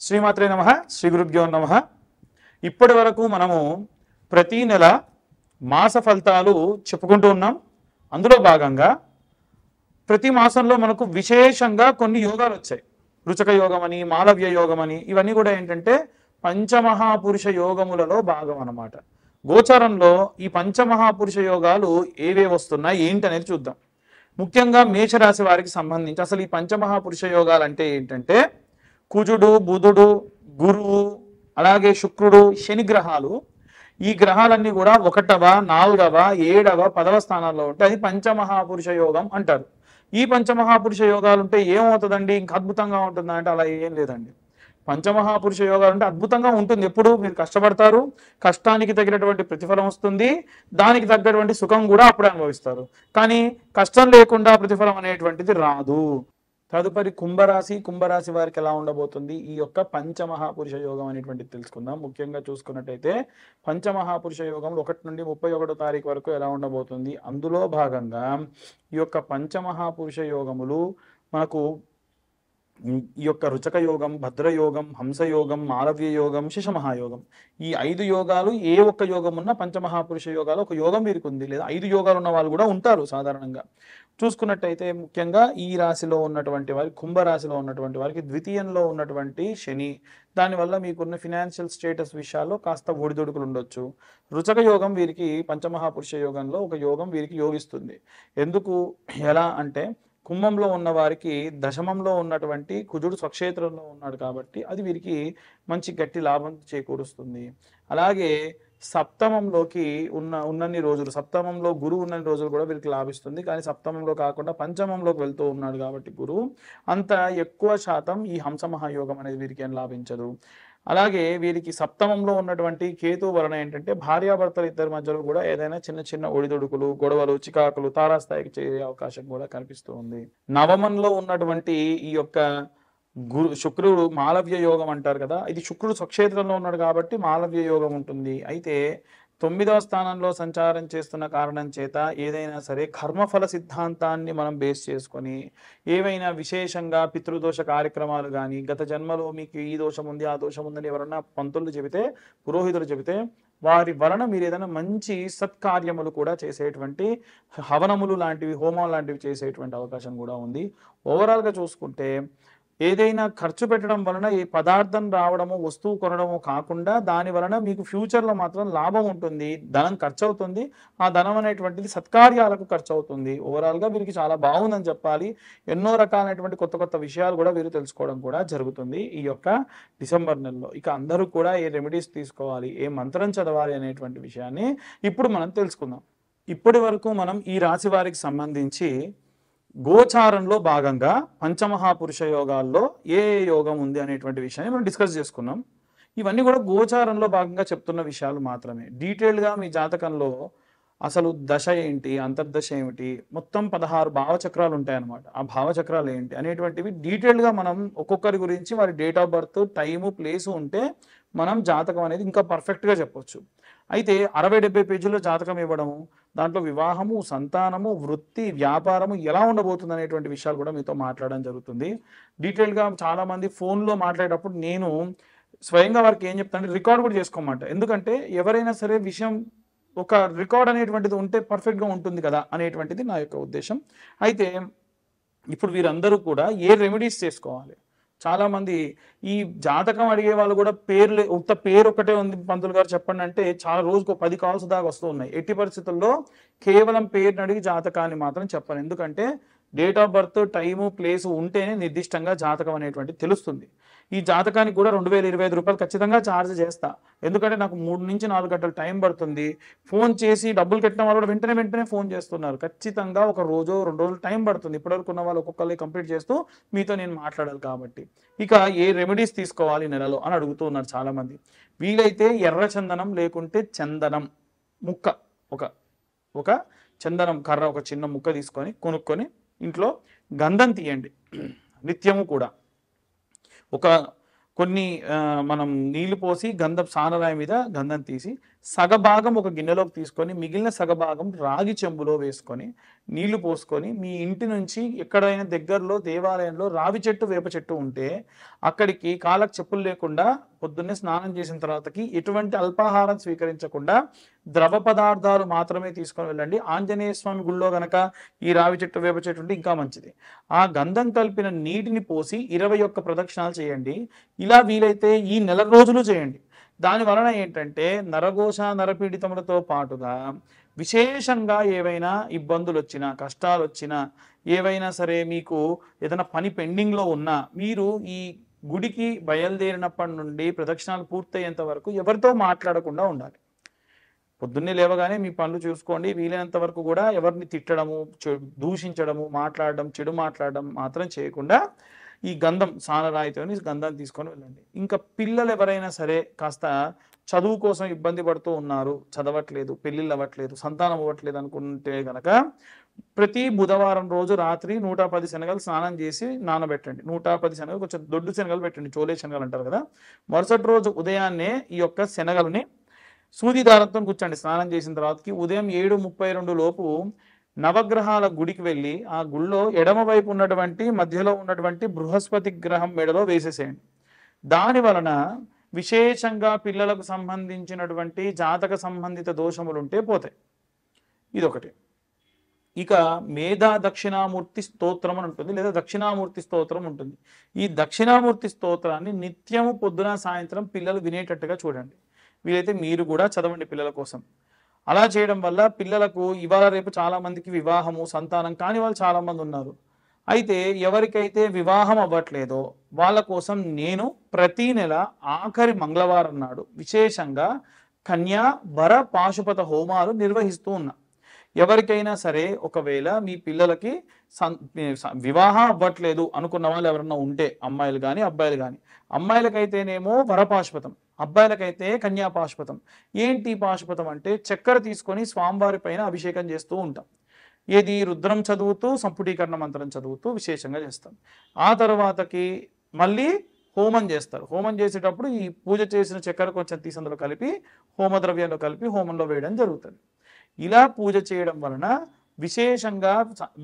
శ్రీమాత్రే నమః శ్రీ గురుభ్యో నమః. ఇప్పటి వరకు మనము ప్రతి నెల మాస ఫలితాలు చెప్పుకుంటూ ఉన్నాం. అందులో భాగంగా ప్రతి మాసంలో మనకు విశేషంగా కొన్ని యోగాలు వచ్చాయి. రుచక యోగం అని, మాలవ్య యోగం అని, ఇవన్నీ కూడా ఏంటంటే పంచమహాపురుష యోగములలో భాగం అన్నమాట. గోచారంలో ఈ పంచమహాపురుష యోగాలు ఏవే వస్తున్నాయి ఏంటి అనేది చూద్దాం. ముఖ్యంగా మేషరాశి వారికి సంబంధించి అసలు ఈ పంచమహాపురుష యోగాలు అంటే ఏంటంటే కుజుడు, బుధుడు, గురువు, అలాగే శుక్రుడు, శని గ్రహాలు. ఈ గ్రహాలన్నీ కూడా 1వ, 4వ, 7వ, 10వ స్థానాల్లో ఉంటే అది పంచమహాపురుష యోగం అంటారు. ఈ పంచమహాపురుష యోగాలు ఉంటే ఏమవుతుందండి, ఇంకా అద్భుతంగా ఉంటుందా అంటే అలా ఏం లేదండి. పంచమహాపురుష యోగాలు అంటే అద్భుతంగా ఉంటుంది. ఎప్పుడు మీరు కష్టపడతారు, కష్టానికి తగినటువంటి ప్రతిఫలం వస్తుంది, దానికి తగ్గటువంటి సుఖం కూడా అప్పుడే అనుభవిస్తారు. కానీ కష్టం లేకుండా ప్రతిఫలం అనేటువంటిది రాదు. తదుపరి కుంభరాశి వారికి ఎలా ఉండబోతుంది, ఈ యొక్క పంచమహాపురుష యోగం అనేటువంటిది తెలుసుకుందాం. ముఖ్యంగా చూసుకున్నట్టయితే పంచమహాపురుష యోగం 1 నుండి 31వ తారీఖు వరకు ఎలా ఉండబోతుంది. అందులో భాగంగా ఈ యొక్క పంచమహాపురుష యోగములు మనకు ఈ యొక్క రుచక యోగం, భద్రయోగం, హంసయోగం, మాలవ్య యోగం, శిశమహాయోగం, ఈ 5 యోగాలు ఏ ఒక్క యోగం ఉన్నా పంచమహాపురుష యోగాలు ఒక యోగం వీరికి ఉంది, లేదా 5 యోగాలు ఉన్న వాళ్ళు కూడా ఉంటారు సాధారణంగా. చూసుకున్నట్టయితే ముఖ్యంగా ఈ రాశిలో ఉన్నటువంటి వారి, కుంభరాశిలో ఉన్నటువంటి వారికి ద్వితీయంలో ఉన్నటువంటి శని, దానివల్ల మీకున్న ఫినాన్షియల్ స్టేటస్ విషయాల్లో కాస్త ఒడిదొడుకులు ఉండొచ్చు. రుచక యోగం వీరికి పంచమహాపురుష యోగంలో ఒక యోగం వీరికి యోగిస్తుంది. ఎందుకు, ఎలా అంటే కుంభంలో ఉన్న వారికి దశమంలో ఉన్నటువంటి కుజుడు స్వక్షేత్రంలో ఉన్నాడు కాబట్టి అది వీరికి మంచి గట్టి లాభం చేకూరుస్తుంది. అలాగే సప్తమంలోకి ఉన్నన్ని రోజులు, సప్తమంలో గురువు ఉన్నన్ని రోజులు కూడా వీరికి లాభిస్తుంది. కానీ సప్తమంలో కాకుండా పంచమంలోకి వెళ్తూ ఉన్నాడు కాబట్టి గురువు అంత ఎక్కువ శాతం ఈ హంసమహాయోగం అనేది వీరికి ఏం లాభించదు. అలాగే వీరికి సప్తమంలో ఉన్నటువంటి కేతు వలన ఏంటంటే భార్యాభర్తల ఇద్దరి మధ్యలో కూడా ఏదైనా చిన్న చిన్న ఒడిదొడుకులు, గొడవలు, చికాకులు తారాస్థాయికి చేరే అవకాశం కూడా కనిపిస్తూ ఉంది. నవమంలో ఉన్నటువంటి ఈ యొక్క శుక్రుడు మాలవ్య యోగం అంటారు కదా, ఇది శుక్రుడు స్వక్షేత్రంలో ఉన్నాడు కాబట్టి మాలవ్య యోగం ఉంటుంది. అయితే 9వ స్థానంలో సంచారం చేస్తున్న కారణం చేత ఏదైనా సరే కర్మఫల సిద్ధాంతాన్ని మనం బేస్ చేసుకొని ఏవైనా విశేషంగా పితృదోష కార్యక్రమాలు కానీ, గత జన్మలో మీకు ఈ దోషం ఉంది, ఆ దోషం ఉందని ఎవరన్నా పంతులు చెబితే, పురోహితులు చెబితే వారి వలన మీరు ఏదైనా మంచి సత్కార్యములు కూడా చేసేటువంటి హవనములు లాంటివి, హోమం లాంటివి చేసేటువంటి అవకాశం కూడా ఉంది. ఓవరాల్గా చూసుకుంటే ఏదైనా ఖర్చు పెట్టడం వలన ఏ పదార్థం రావడము, వస్తువు కొనడము కాకుండా దాని వలన మీకు ఫ్యూచర్లో మాత్రం లాభం ఉంటుంది. ధనం ఖర్చు అవుతుంది, ఆ ధనం అనేటువంటిది సత్కార్యాలకు ఖర్చు అవుతుంది. ఓవరాల్గా వీరికి చాలా బాగుందని చెప్పాలి. ఎన్నో రకాలైనటువంటి కొత్త కొత్త విషయాలు కూడా వీరు తెలుసుకోవడం కూడా జరుగుతుంది ఈ యొక్క డిసెంబర్ నెలలో. ఇక అందరూ కూడా ఏ రెమెడీస్ తీసుకోవాలి, ఏ మంత్రం చదవాలి అనేటువంటి విషయాన్ని ఇప్పుడు మనం తెలుసుకుందాం. ఇప్పటి వరకు మనం ఈ రాశి వారికి సంబంధించి గోచారంలో భాగంగా పంచమహాపురుష యోగాల్లో ఏ యోగం ఉంది అనేటువంటి విషయాన్ని మనం డిస్కస్ చేసుకున్నాం. ఇవన్నీ కూడా గోచారంలో భాగంగా చెప్తున్న విషయాలు మాత్రమే. డీటెయిల్గా మీ జాతకంలో అసలు దశ ఏంటి, అంతర్దశ ఏమిటి, మొత్తం 16 భావచక్రాలు ఉంటాయన్నమాట. ఆ భావచక్రాలు ఏంటి అనేటువంటివి డీటెయిల్గా మనం ఒక్కొక్కరి గురించి వారి date of birth, time, place ఉంటే మనం జాతకం అనేది ఇంకా పర్ఫెక్ట్గా చెప్పొచ్చు. అయితే 60-70 పేజీల్లో జాతకం ఇవ్వడము, దాంట్లో వివాహము, సంతానము, వృత్తి, వ్యాపారము ఎలా ఉండబోతుంది అనేటువంటి విషయాలు కూడా మీతో మాట్లాడడం జరుగుతుంది. డీటెయిల్గా చాలామంది ఫోన్లో మాట్లాడేటప్పుడు నేను స్వయంగా వారికి ఏం చెప్తానంటే రికార్డ్ కూడా చేసుకోమంట. ఎందుకంటే ఎవరైనా సరే విషయం ఒక రికార్డ్ అనేటువంటిది ఉంటే పర్ఫెక్ట్గా ఉంటుంది కదా అనేటువంటిది నా యొక్క ఉద్దేశం. అయితే ఇప్పుడు వీరందరూ కూడా ఏ రెమెడీస్ చేసుకోవాలి. చాలామంది ఈ జాతకం అడిగే వాళ్ళు కూడా ఉత్త పేరు ఒకటే ఉంది పంతులు గారు చెప్పండి అంటే చాలా రోజుకు 10 కాల్స్ దాకా వస్తూ ఉన్నాయి. ఎట్టి పరిస్థితుల్లో కేవలం పేరుని అడిగి జాతకాన్ని మాత్రం చెప్పను. ఎందుకంటే date of birth, time, place ఉంటేనే నిర్దిష్టంగా జాతకం అనేటువంటిది తెలుస్తుంది. ఈ జాతకానికి కూడా 2025 రూపాయలు ఖచ్చితంగా ఛార్జ్ చేస్తా. ఎందుకంటే నాకు 3 నుంచి 4 గంటలు టైం పడుతుంది. ఫోన్ చేసి డబ్బులు కట్టిన వాళ్ళు కూడా వెంటనే ఫోన్ చేస్తున్నారు. ఖచ్చితంగా ఒక రోజు 2 రోజులు టైం పడుతుంది. ఇప్పటివరకు ఉన్న వాళ్ళు ఒక్కొక్కరు కంప్లీట్ చేస్తూ మీతో నేను మాట్లాడాలి కాబట్టి. ఇక ఏ రెమెడీస్ తీసుకోవాలి నెలలో అని అడుగుతూ ఉన్నారు చాలామంది. వీలైతే ఎర్ర చందనం లేకుంటే చందనం ముక్క, ఒక చందనం కర్ర, ఒక చిన్న ముక్క తీసుకొని కొనుక్కొని ఇంట్లో గంధం తీయండి. నిత్యము కూడా కొన్ని మనం నీళ్లు పోసి గంధం సానరాయి మీద గంధం తీసి సగభాగం ఒక గిన్నెలోకి తీసుకొని మిగిలిన సగభాగం రాగి చెంబులో వేసుకొని నీళ్లు పోసుకొని మీ ఇంటి నుంచి ఎక్కడైనా దగ్గరలో దేవాలయంలో రావి చెట్టు వేప చెట్టు ఉంటే అక్కడికి కాళ్ళకు చెప్పులు లేకుండా పొద్దున్నే స్నానం చేసిన తర్వాతకి ఎటువంటి అల్పాహారం స్వీకరించకుండా ద్రవ పదార్థాలు మాత్రమే తీసుకొని వెళ్ళండి. ఆంజనేయ స్వామి గుళ్ళో గనక ఈ రావి చెట్టు వేప చెట్టు ఉంటే ఇంకా మంచిది. ఆ గంధం కలిపిన నీటిని పోసి 21 ప్రదక్షిణాలు చేయండి. ఇలా వీలైతే ఈ నెల రోజులు చేయండి. దాని వలన ఏంటంటే నరఘోష నరపీడితములతో పాటుగా విశేషంగా ఏవైనా ఇబ్బందులు వచ్చినా కష్టాలు వచ్చినా ఏవైనా సరే మీకు ఏదైనా పని పెండింగ్లో ఉన్నా మీరు ఈ గుడికి బయలుదేరినప్పటి నుండి ప్రదక్షిణాలు పూర్తయ్యేంత వరకు ఎవరితో మాట్లాడకుండా ఉండాలి. పొద్దున్నే లేవగానే మీ పనులు చూసుకోండి. వీలైనంత వరకు కూడా ఎవరిని తిట్టడము దూషించడము మాట్లాడడం చెడు మాట్లాడడం మాత్రం చేయకుండా ఈ గంధం సానరాయితోని గంధం తీసుకొని వెళ్ళండి. ఇంకా పిల్లలు ఎవరైనా సరే కాస్త చదువు కోసం ఇబ్బంది పడుతూ ఉన్నారు, చదవట్లేదు, పెళ్ళిళ్ళు అవ్వట్లేదు, సంతానం అవ్వట్లేదు అనుకుంటే గనక ప్రతి బుధవారం రోజు రాత్రి 110 శనగలు స్నానం చేసి నానబెట్టండి. 110 శనగలు కొంచెం దొడ్డు శనగలు పెట్టండి, చోలే శనగలు అంటారు కదా. మరుసటి రోజు ఉదయాన్నే ఈ యొక్క శనగలని సూది దారంతో కూర్చోండి. స్నానం చేసిన తర్వాతకి ఉదయం 7:32 లోపు నవగ్రహాల గుడికి వెళ్ళి ఆ గుళ్ళో ఎడమ వైపు ఉన్నటువంటి మధ్యలో ఉన్నటువంటి బృహస్పతి గ్రహం మెడలో వేసేసేయండి. దాని వలన విశేషంగా పిల్లలకు సంబంధించినటువంటి జాతక సంబంధిత దోషములు ఉంటే పోతాయి. ఇదొకటి. ఇక మేధా దక్షిణామూర్తి స్తోత్రం అని ఉంటుంది, లేదా దక్షిణామూర్తి స్తోత్రం ఉంటుంది. ఈ దక్షిణామూర్తి స్తోత్రాన్ని నిత్యము పొద్దున సాయంత్రం పిల్లలు వినేటట్టుగా చూడండి. వీలైతే మీరు కూడా చదవండి పిల్లల కోసం. అలా చేయడం వల్ల పిల్లలకు ఇవాళ రేపు చాలా మందికి వివాహము సంతానం కాని వాళ్ళు చాలా మంది ఉన్నారు. అయితే ఎవరికైతే వివాహం అవ్వట్లేదో వాళ్ళ కోసం నేను ప్రతి నెల ఆఖరి మంగళవారం నాడు విశేషంగా కన్యా వర పాశుపత హోమాలు నిర్వహిస్తూ ఉన్నా. ఎవరికైనా సరే ఒకవేళ మీ పిల్లలకి వివాహం అవ్వట్లేదు అనుకున్న వాళ్ళు ఎవరన్నా ఉంటే అమ్మాయిలు కానీ అబ్బాయిలు కానీ, అమ్మాయిలకైతేనేమో వరపాశుపతం, అబ్బాయిలకైతే కన్యాపాశుపతం. ఏంటి పాశుపతం అంటే చక్కెర తీసుకొని స్వామివారి పైన అభిషేకం చేస్తూ ఉంటాం. ఏది రుద్రం చదువుతూ సంపుటీకరణ మంత్రం చదువుతూ విశేషంగా చేస్తాం. ఆ తర్వాతకి మళ్ళీ హోమం చేస్తారు. హోమం చేసేటప్పుడు ఈ పూజ చేసిన చక్కెర కొంచెం తీసి అందులో కలిపి హోమద్రవ్యంలో కలిపి హోమంలో వేయడం జరుగుతుంది. ఇలా పూజ చేయడం వలన విశేషంగా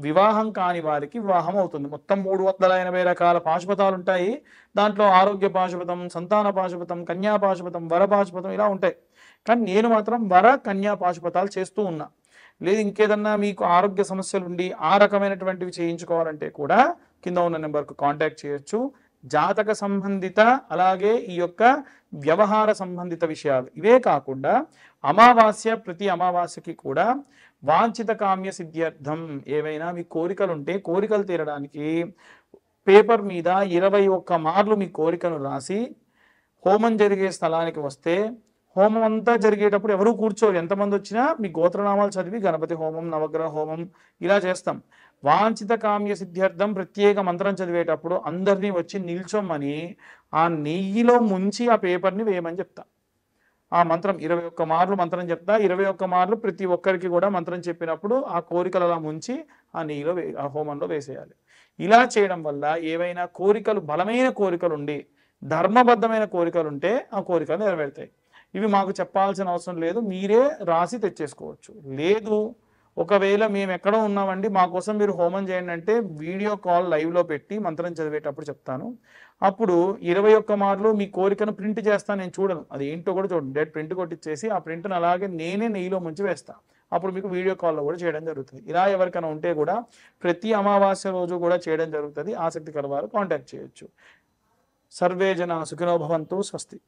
వివాహం కాని వారికి వివాహం అవుతుంది. మొత్తం 380 రకాల పాశుపతాలు ఉంటాయి. దాంట్లో ఆరోగ్య పాశుపతం, సంతాన పాశుపతం, కన్యా పాశుపతం, వర పాశుపతం ఇలా ఉంటాయి. కానీ నేను మాత్రం వర కన్యా పాశుపతాలు చేస్తూ ఉన్నా. లేదు ఇంకేదన్నా మీకు ఆరోగ్య సమస్యలు ఉండి ఆ రకమైనటువంటివి చేయించుకోవాలంటే కూడా కింద ఉన్న నెంబర్కు కాంటాక్ట్ చేయొచ్చు. జాతక సంబంధిత అలాగే ఈ యొక్క వ్యవహార సంబంధిత విషయాలు ఇవే కాకుండా అమావాస్య ప్రతి అమావాస్యకి కూడా వాంఛిత కామ్య సిద్ధ్యర్థం ఏవైనా మీ కోరికలు ఉంటే కోరికలు తీరడానికి పేపర్ మీద 21 మార్లు మీ కోరికను రాసి హోమం జరిగే స్థలానికి వస్తే హోమం అంతా జరిగేటప్పుడు ఎవరు కూర్చోరు. ఎంతమంది వచ్చినా మీ గోత్రనామాలు చదివి గణపతి హోమం నవగ్రహ హోమం ఇలా చేస్తాం. వాంఛిత కామ్య సిద్ధ్యర్థం ప్రత్యేక మంత్రం చదివేటప్పుడు అందరినీ వచ్చి నిల్చోమని ఆ నెయ్యిలో ముంచి ఆ పేపర్ని వేయమని చెప్తా. ఆ మంత్రం 21 మార్లు మంత్రం చెప్తా. 21 మార్లు ప్రతి ఒక్కరికి కూడా మంత్రం చెప్పినప్పుడు ఆ కోరికలు అలా ముంచి ఆ నెయ్యిలో ఆ హోమంలో వేసేయాలి. ఇలా చేయడం వల్ల ఏవైనా కోరికలు బలమైన కోరికలు ఉండి ధర్మబద్ధమైన కోరికలు ఉంటే ఆ కోరికలు నెరవేరుతాయి. ఇవి మాకు చెప్పాల్సిన అవసరం లేదు, మీరే రాసి తెచ్చేసుకోవచ్చు. లేదు ఒకవేళ మేము ఎక్కడో ఉన్నామండి మా కోసం మీరు హోమం చేయండి అంటే వీడియో కాల్ లైవ్లో పెట్టి మంత్రం చదివేటప్పుడు చెప్తాను. అప్పుడు 21 మార్లు మీ కోరికను ప్రింట్ చేస్తాను. నేను చూడను, అది ఏంటో కూడా చూడండి. డైరెక్ట్ ప్రింట్ కొట్టించేసి ఆ ప్రింట్ను అలాగే నేనే నెయ్యిలో ముంచి వేస్తాను. అప్పుడు మీకు వీడియో కాల్లో కూడా చేయడం జరుగుతుంది. ఇలా ఎవరికైనా ఉంటే కూడా ప్రతి అమావాస్య రోజు కూడా చేయడం జరుగుతుంది. ఆసక్తికర వారు కాంటాక్ట్ చేయొచ్చు. సర్వే జన సుఖినో భవంతు. స్వస్తి.